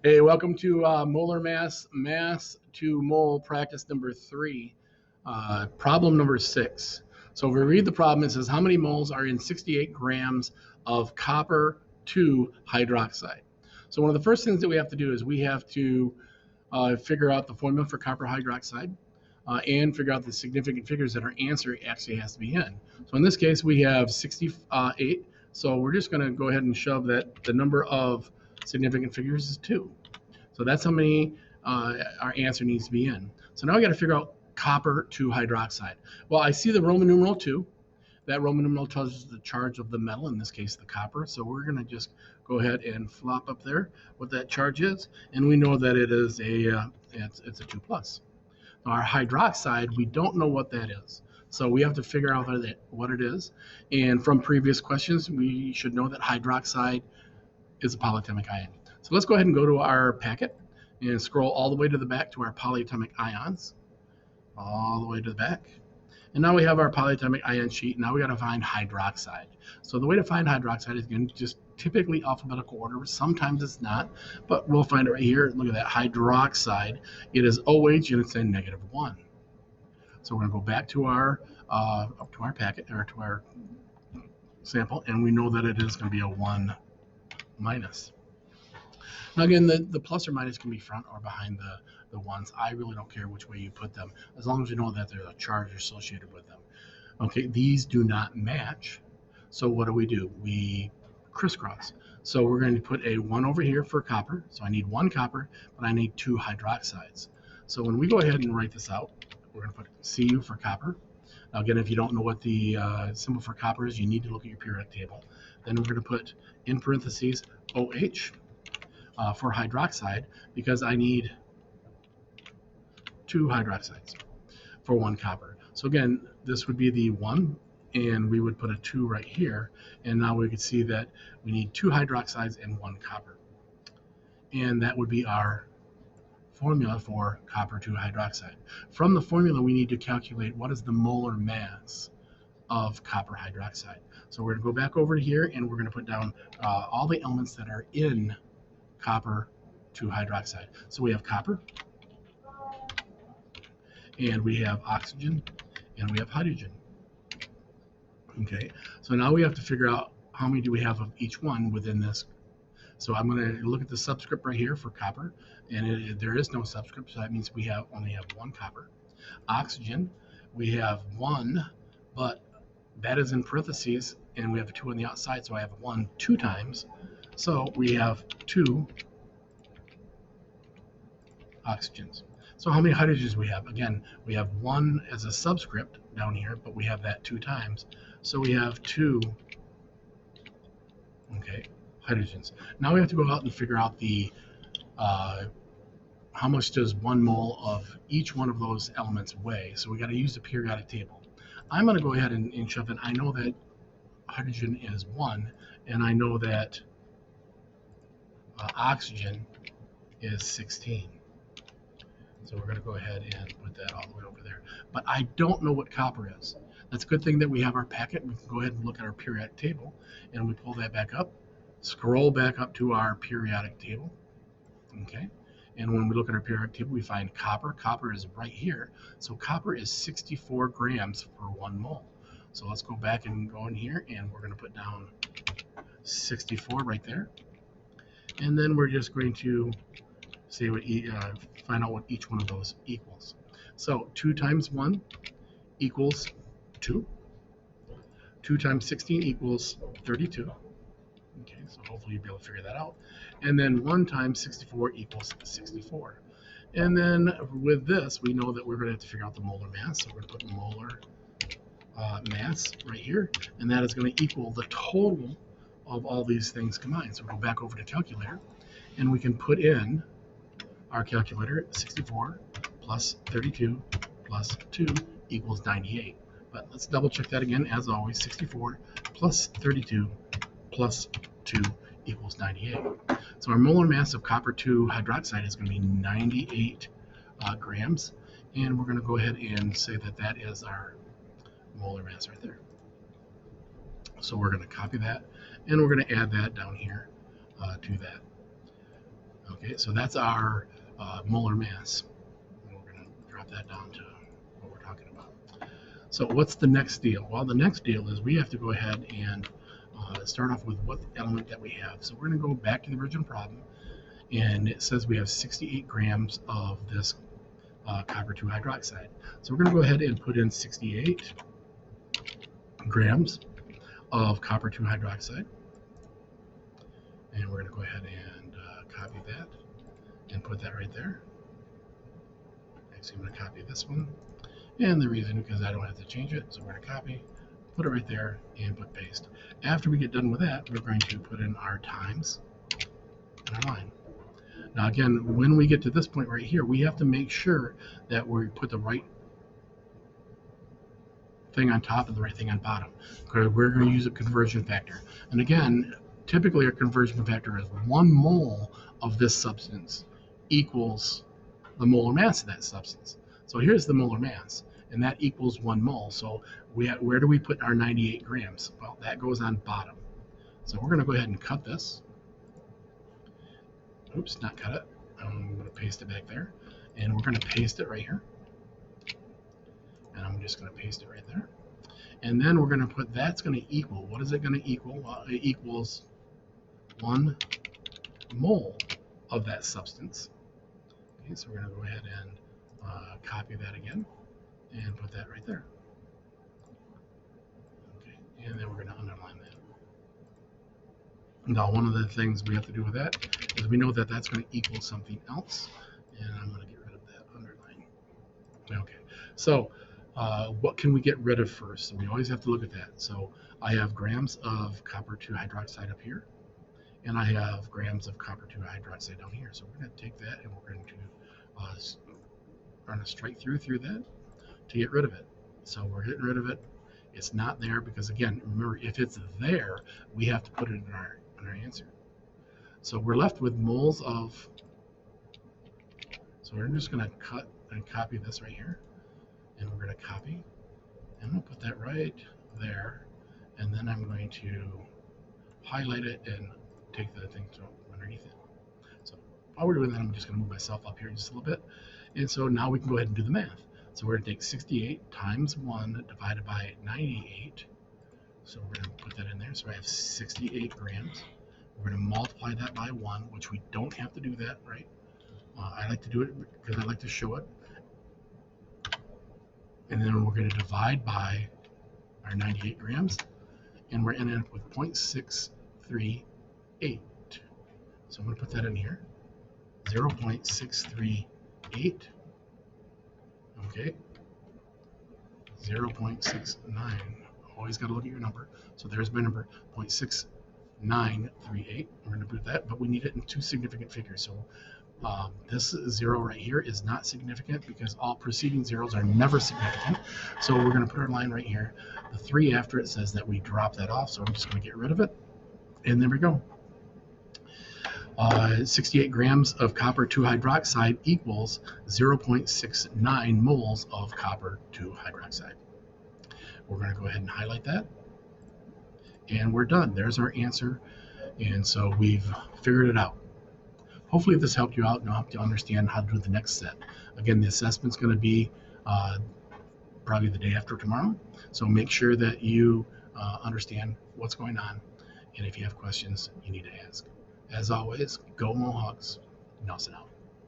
Hey, welcome to Molar Mass to Mole practice number 3, problem number 6. So if we read the problem, it says how many moles are in 68 grams of copper 2 hydroxide. So one of the first things that we have to do is we have to figure out the formula for copper hydroxide and figure out the significant figures that our answer actually has to be in. So in this case, we have 68. So we're just going to go ahead and shove that the number of significant figures is 2. So that's how many our answer needs to be in. So now we got to figure out copper 2 hydroxide. Well, I see the Roman numeral 2. That Roman numeral tells us the charge of the metal, in this case the copper. So we're going to just go ahead and flop up there what that charge is, and we know that it is it's a 2 plus. Now our hydroxide, we don't know what that is. So we have to figure out what it is. And from previous questions, we should know that hydroxide is a polyatomic ion. So let's go ahead and go to our packet and scroll all the way to the back to our polyatomic ions, all the way to the back. And now we have our polyatomic ion sheet. Now we got to find hydroxide. So the way to find hydroxide is, again, just typically alphabetical order. Sometimes it's not, but we'll find it right here. Look at that, hydroxide. It is OH and it's a -1. So we're going to go back to our packet, or to our sample, and we know that it is going to be a 1 minus. Now again, the plus or minus can be front or behind the ones. I really don't care which way you put them, as long as you know that there's a charge associated with them. Okay, these do not match. So what do? We crisscross. So we're going to put a 1 over here for copper. So I need 1 copper, but I need 2 hydroxides. So when we go ahead and write this out, we're going to put Cu for copper. Now again, if you don't know what the symbol for copper is, you need to look at your periodic table. Then we're going to put in parentheses OH for hydroxide, because I need 2 hydroxides for 1 copper. So again, this would be the 1, and we would put a 2 right here, and now we could see that we need 2 hydroxides and 1 copper. And that would be our formula for copper 2 hydroxide. From the formula, we need to calculate what is the molar mass of copper hydroxide. So we're going to go back over here, and we're going to put down all the elements that are in copper 2 hydroxide. So we have copper, and we have oxygen, and we have hydrogen. Okay, so now we have to figure out how many do we have of each one within this. So I'm going to look at the subscript right here for copper, and there is no subscript, so that means we only have 1 copper. Oxygen, we have 1, but that is in parentheses, and we have a 2 on the outside, so I have 1 2 times. So we have 2 oxygens. So how many hydrogens we have? Again, we have 1 as a subscript down here, but we have that 2 times. So we have 2 hydrogens. Now we have to go out and figure out the how much does 1 mole of each one of those elements weigh. So we got to use the periodic table. I'm going to go ahead and shove in. I know that hydrogen is 1, and I know that oxygen is 16. So we're going to go ahead and put that all the way over there. But I don't know what copper is. That's a good thing that we have our packet. We can go ahead and look at our periodic table, and we pull that back up, scroll back up to our periodic table. Okay, and when we look at our periodic table, we find copper. Copper is right here. So copper is 64 grams for 1 mole. So let's go back and go in here, and we're going to put down 64 right there. And then we're just going to say find out what each one of those equals. So 2 times 1 equals 2. 2 times 16 equals 32. Okay, so hopefully you'll be able to figure that out. And then 1 times 64 equals 64. And then with this, we know that we're going to have to figure out the molar mass. So we're going to put molar mass right here, and that is going to equal the total of all these things combined. So we'll go back over to calculator, and we can put in our calculator. 64 plus 32 plus 2 equals 98. But let's double check that again. As always, 64 plus 32 plus 2 equals 98. So our molar mass of copper 2 hydroxide is going to be 98 grams. And we're going to go ahead and say that that is our molar mass right there. So we're going to copy that, and we're going to add that down here to that. Okay, Okay, so that's our molar mass. And we're going to drop that down to what we're talking about. So what's the next deal? Well, the next deal is we have to go ahead and start off with what element that we have. So we're going to go back to the original problem, and it says we have 68 grams of this copper 2 hydroxide. So we're going to go ahead and put in 68 grams of copper 2 hydroxide, and we're going to go ahead and copy that and put that right there. Actually, I'm going to copy this one, and the reason because I don't have to change it, so we're going to copy, put it right there, and put paste. After we get done with that, we're going to put in our times and our line. Now again, when we get to this point right here, we have to make sure that we put the right thing on top and the right thing on bottom, because we're going to use a conversion factor. And again, typically our conversion factor is 1 mole of this substance equals the molar mass of that substance. So here's the molar mass, and that equals 1 mole. So where do we put our 98 grams? Well, that goes on bottom. So we're going to go ahead and cut this. Oops, not cut it. I'm going to paste it back there, and we're going to paste it right here. And I'm just going to paste it right there. And then we're going to put, that's going to equal, what is it going to equal? Well, it equals 1 mole of that substance. Okay, so we're going to go ahead and copy that again and put that right there. Okay, and then we're going to underline that. Now, one of the things we have to do with that is we know that that's going to equal something else, and I'm going to get rid of that underline. Okay, so what can we get rid of first? So we always have to look at that. So I have grams of copper 2 hydroxide up here, and I have grams of copper 2 hydroxide down here. So we're going to take that and we're going to run a straight through that to get rid of it. So we're getting rid of it. It's not there because, again, remember, if it's there, we have to put it in our answer. So we're left with moles of, so we're just going to cut and copy this right here, and we're going to copy, and we'll put that right there, and then I'm going to highlight it and take the thing underneath it. So while we're doing that, I'm just going to move myself up here just a little bit, and so now we can go ahead and do the math. So we're going to take 68 times 1 divided by 98. So we're going to put that in there. So I have 68 grams. We're going to multiply that by 1, which we don't have to do that, right? I like to do it because I like to show it. And then we're going to divide by our 98 grams. And we're ending up with 0.638. So I'm going to put that in here. 0.638. Okay, 0.69. Always got to look at your number. So there's my number, 0.6938. We're going to put that, but we need it in 2 significant figures. So this 0 right here is not significant because all preceding zeros are never significant. So we're going to put our line right here. The 3 after it says that we drop that off, so I'm just going to get rid of it. And there we go. 68 grams of copper 2 hydroxide equals 0.69 moles of copper 2 hydroxide. We're going to go ahead and highlight that, and we're done. There's our answer, and so we've figured it out. Hopefully this helped you out and helped you understand how to do the next step. Again, the assessment's going to be probably the day after tomorrow, so make sure that you understand what's going on, and if you have questions, you need to ask. As always, go Mohawks. Nelson out.